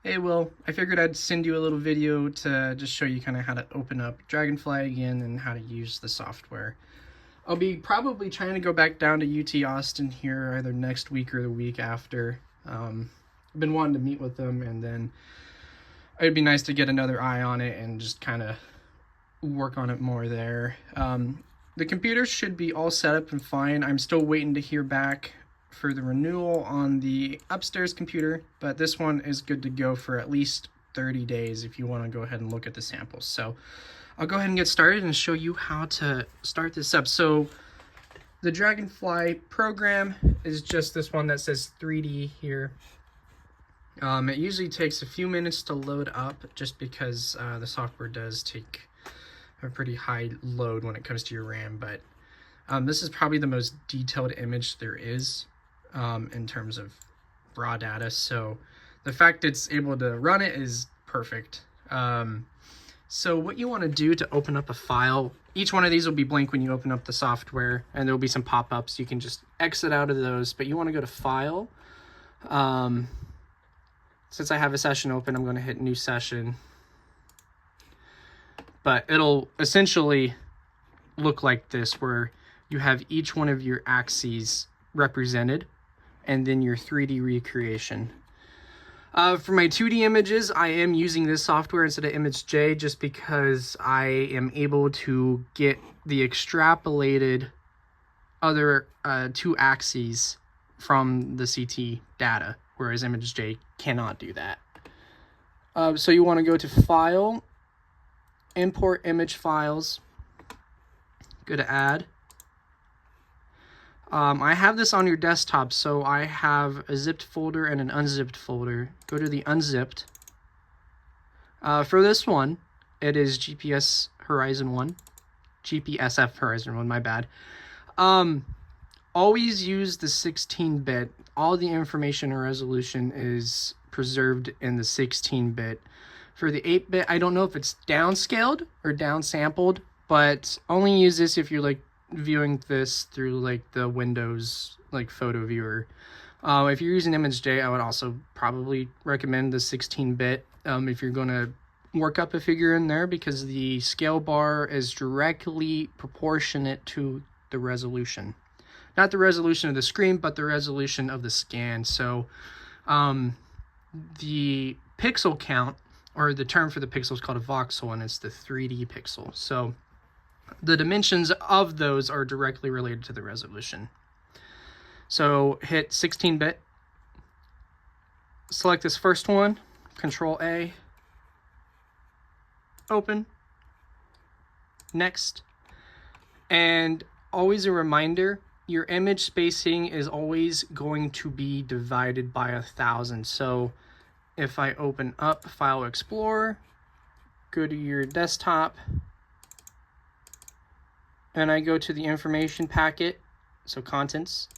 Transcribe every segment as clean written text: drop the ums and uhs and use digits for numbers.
Hey Will, I figured I'd send you a little video to just show you kind of how to open up Dragonfly again and how to use the software. I'll be probably trying to go back down to UT Austin here either next week or the week after. I've been wanting to meet with them, and then it'd be nice to get another eye on it and just kind of work on it more there. The computer should be all set up and fine. I'm still waiting to hear back for the renewal on the upstairs computer, but this one is good to go for at least 30 days if you want to go ahead and look at the samples. So I'll go ahead and get started and show you how to start this up. So the Dragonfly program is just this one that says 3D here. It usually takes a few minutes to load up just because the software does take a pretty high load when it comes to your RAM, but this is probably the most detailed image there is in terms of raw data, so the fact it's able to run it is perfect. So what you want to do to open up a file, each one of these will be blank when you open up the software, and there'll be some pop-ups. You can just exit out of those, but you want to go to File. Since I have a session open, I'm going to hit New Session. But it'll essentially look like this, where you have each one of your axes represented, and then your 3D recreation. For my 2D images, I am using this software instead of ImageJ just because I am able to get the extrapolated other two axes from the CT data, whereas ImageJ cannot do that. So you want to go to File, Import Image Files, go to Add. I have this on your desktop, so I have a zipped folder and an unzipped folder. Go to the unzipped. For this one, it is GPSF Horizon 1, my bad. Always use the 16-bit. All the information and resolution is preserved in the 16-bit. For the 8-bit, I don't know if it's downscaled or downsampled, but only use this if you're like viewing this through like the Windows like photo viewer. If you're using ImageJ, I would also probably recommend the 16-bit if you're going to work up a figure in there, because the scale bar is directly proportionate to the resolution. Not the resolution of the screen, but the resolution of the scan. So the pixel count, or the term for the pixel, is called a voxel, and it's the 3D pixel. So the dimensions of those are directly related to the resolution. So hit 16-bit, select this first one, Control A, open, next, and always a reminder, your image spacing is always going to be divided by 1,000. So if I open up File Explorer, go to your desktop, and I go to the information packet, so contents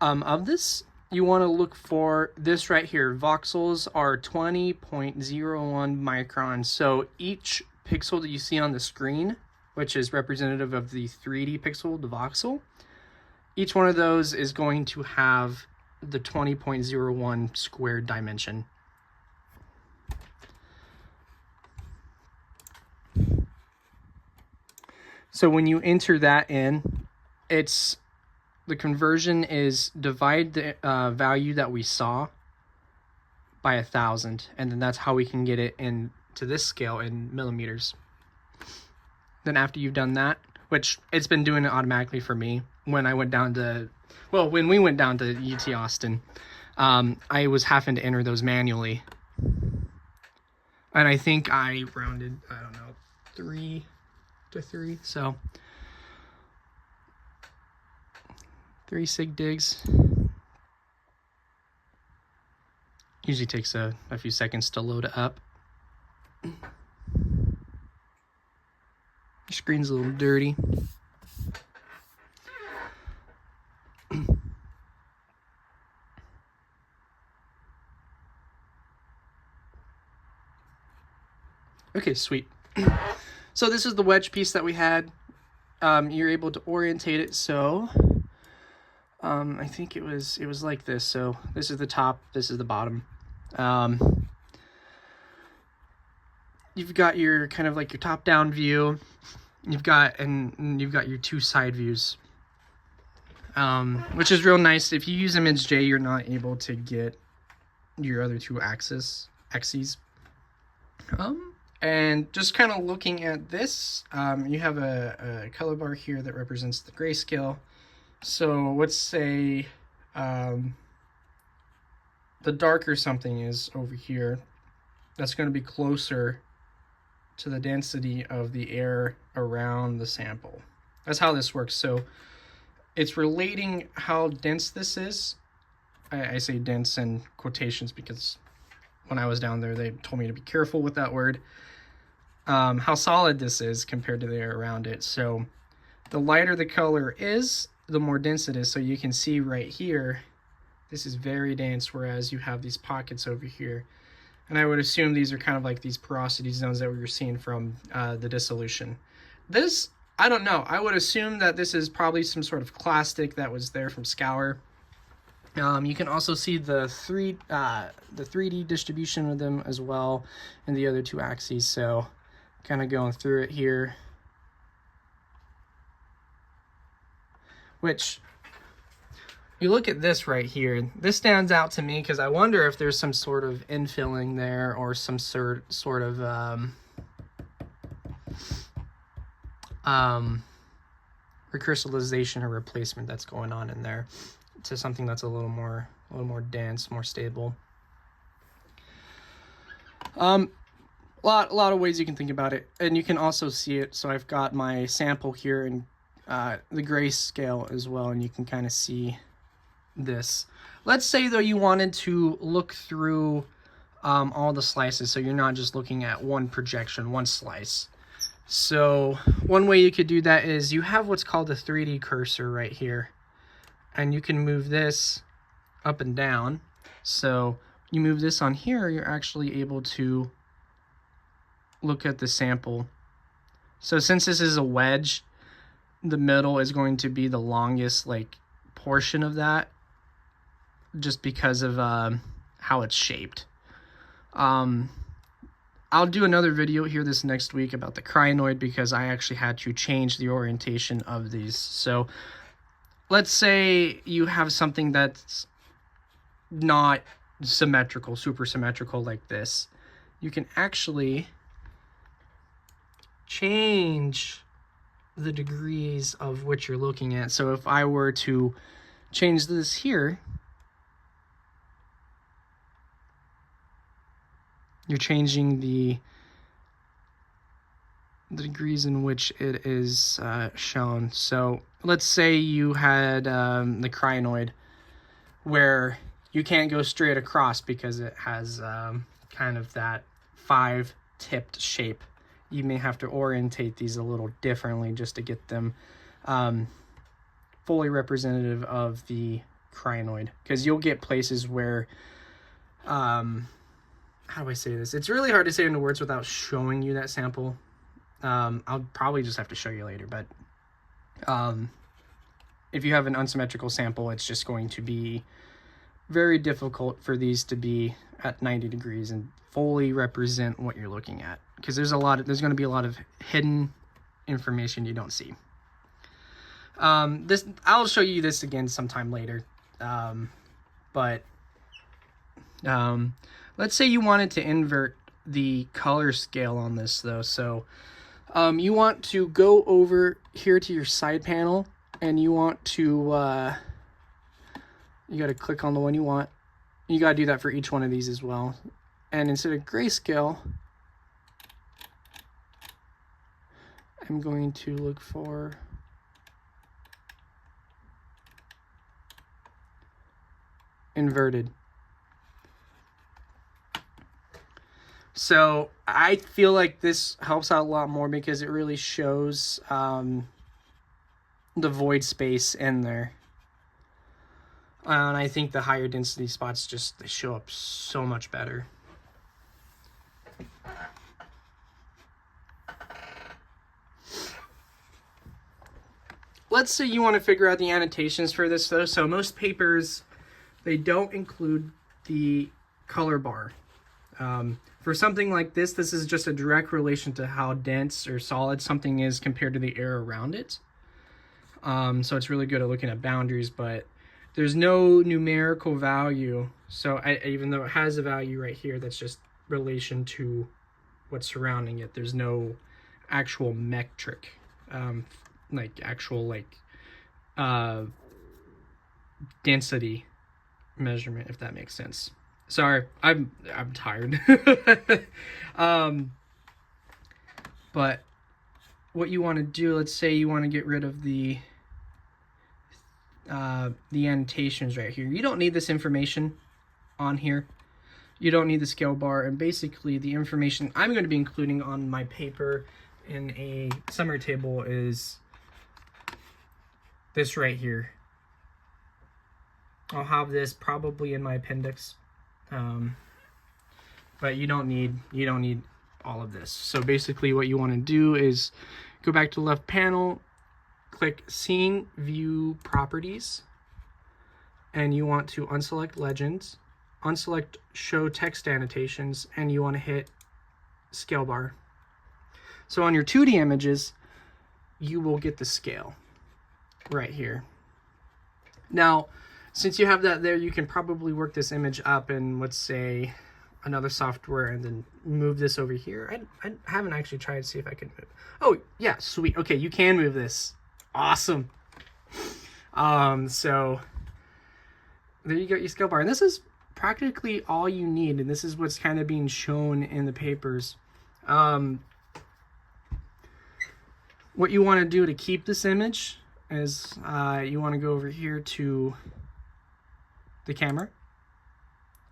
of this, you want to look for this right here. Voxels are 20.01 microns. So each pixel that you see on the screen, which is representative of the 3D pixel, the voxel, each one of those is going to have the 20.01 squared dimension. So when you enter that in, the conversion is divide the value that we saw by 1,000, and then that's how we can get it into this scale in millimeters. Then after you've done that, which it's been doing it automatically for me when I went down to, well, when we went down to UT Austin, I was having to enter those manually. And I think I rounded, I don't know, 3 to 3, so 3 sig digs. Usually takes a few seconds to load it up. Your screen's a little dirty. Okay, sweet. So this is the wedge piece that we had. You're able to orientate it so I think it was like this. So this is the top, this is the bottom. you've got your kind of like your top-down view. You've got your two side views, which is real nice. If you use Image J, you're not able to get your other two axes. And just kind of looking at this, you have a color bar here that represents the grayscale. So let's say the darker something is over here, that's going to be closer to the density of the air around the sample. That's how this works. So it's relating how dense this is. I say dense in quotations because when I was down there, they told me to be careful with that word. How solid this is compared to the air around it. So the lighter the color is, the more dense it is. So you can see right here, this is very dense, whereas you have these pockets over here. And I would assume these are kind of like these porosity zones that we were seeing from the dissolution. This, I don't know. I would assume that this is probably some sort of clastic that was there from scour. You can also see the 3D distribution of them as well in the other two axes. So kind of going through it here, which you look at this right here, this stands out to me because I wonder if there's some sort of infilling there or some sort of recrystallization or replacement that's going on in there to something that's a little more dense, more stable. A lot of ways you can think about it, and you can also see it. So I've got my sample here in the grayscale as well, and you can kind of see this. Let's say though you wanted to look through all the slices, so you're not just looking at one projection, one slice. So one way you could do that is you have what's called a 3D cursor right here, and you can move this up and down. So you move this on here, you're actually able to look at the sample. So since this is a wedge, the middle is going to be the longest like portion of that, just because of how it's shaped. I'll do another video here this next week about the crinoid because I actually had to change the orientation of these. So let's say you have something that's not symmetrical, super symmetrical like this. You can actually change the degrees of which you're looking at. So if I were to change this here, you're changing the degrees in which it is shown. So let's say you had the crinoid where you can't go straight across because it has kind of that 5-tipped shape. You may have to orientate these a little differently just to get them fully representative of the crinoid, because you'll get places where how do I say this? It's really hard to say into words without showing you that sample. I'll probably just have to show you later, but if you have an unsymmetrical sample, it's just going to be very difficult for these to be at 90 degrees and fully represent what you're looking at, because there's going to be a lot of hidden information you don't see. I'll show you this again sometime later, but let's say you wanted to invert the color scale on this though. So you want to go over here to your side panel, and you want to you got to click on the one you want. You got to do that for each one of these as well. And instead of grayscale, I'm going to look for inverted. So I feel like this helps out a lot more because it really shows the void space in there. And I think the higher density spots they show up so much better. Let's say you want to figure out the annotations for this though. So most papers, they don't include the color bar. For something like this is just a direct relation to how dense or solid something is compared to the air around it. So it's really good at looking at boundaries, but there's no numerical value. So even though it has a value right here, that's just relation to what's surrounding it. There's no actual metric, like actual density measurement, if that makes sense. Sorry, I'm tired. But what you want to do, let's say you want to get rid of the annotations right here. You don't need this information on here. You don't need the scale bar, and basically the information I'm going to be including on my paper in a summary table is this right here. I'll have this probably in my appendix, but you don't need all of this. So basically what you want to do is go back to the left panel, click Scene View Properties, and you want to unselect Legends, unselect Show Text Annotations, and you want to hit Scale Bar. So on your 2D images, you will get the scale right here. Now, since you have that there, you can probably work this image up in, let's say, another software and then move this over here. I haven't actually tried to see if I can move. Oh, yeah, sweet. Okay, you can move this. Awesome. So there you go, your scale bar. And this is practically all you need, and this is what's kind of being shown in the papers. What you want to do to keep this image is you want to go over here to the camera,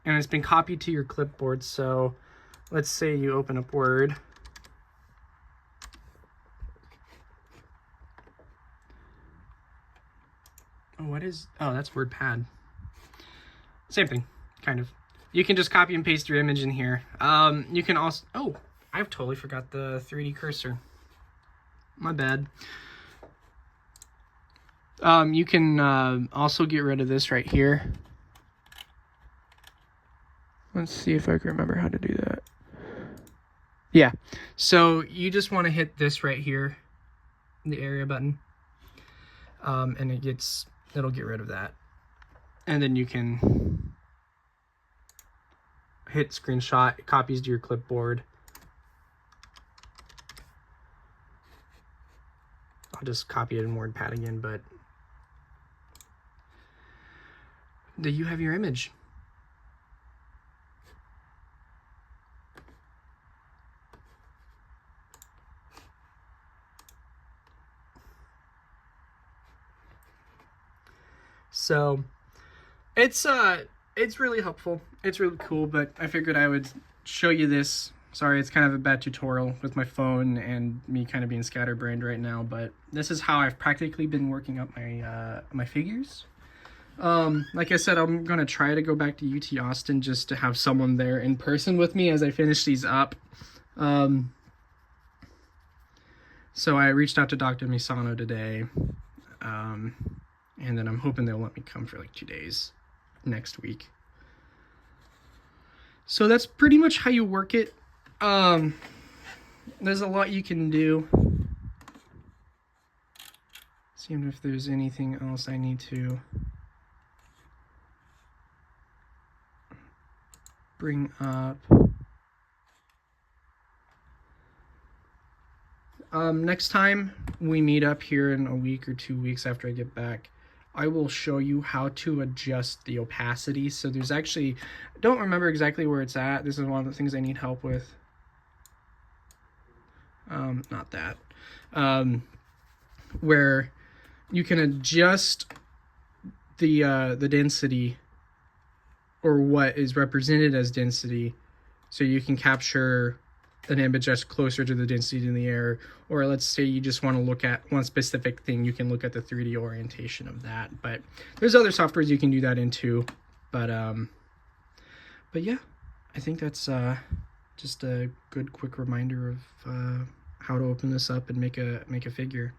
and it's been copied to your clipboard. So let's say you open up Word. Oh, that's WordPad. Same thing, kind of. You can just copy and paste your image in here. You can also, oh, I've totally forgot the 3D cursor. My bad. You can also get rid of this right here. Let's see if I can remember how to do that. Yeah, so you just want to hit this right here, the area button, and it'll get rid of that. And then you can hit screenshot, it copies to your clipboard. I'll just copy it in WordPad again, but there you have your image. So it's really helpful. It's really cool, but I figured I would show you this. Sorry, it's kind of a bad tutorial with my phone and me kind of being scatterbrained right now, but this is how I've practically been working up my my figures. Like I said, I'm gonna try to go back to UT Austin just to have someone there in person with me as I finish these up. So I reached out to Dr. Misano today, and then I'm hoping they'll let me come for like 2 days next week. So that's pretty much how you work it. There's a lot you can do. Seeing if there's anything else I need to bring up. Next time we meet up here in a week or 2 weeks after I get back, I will show you how to adjust the opacity. So there's actually, I don't remember exactly where it's at. This is one of the things I need help with. Not that. Where you can adjust the density, or what is represented as density, so you can capture an image that's closer to the density in the air. Or let's say you just want to look at one specific thing, you can look at the 3D orientation of that. But there's other softwares you can do that into. But yeah, I think that's just a good quick reminder of how to open this up and make a figure.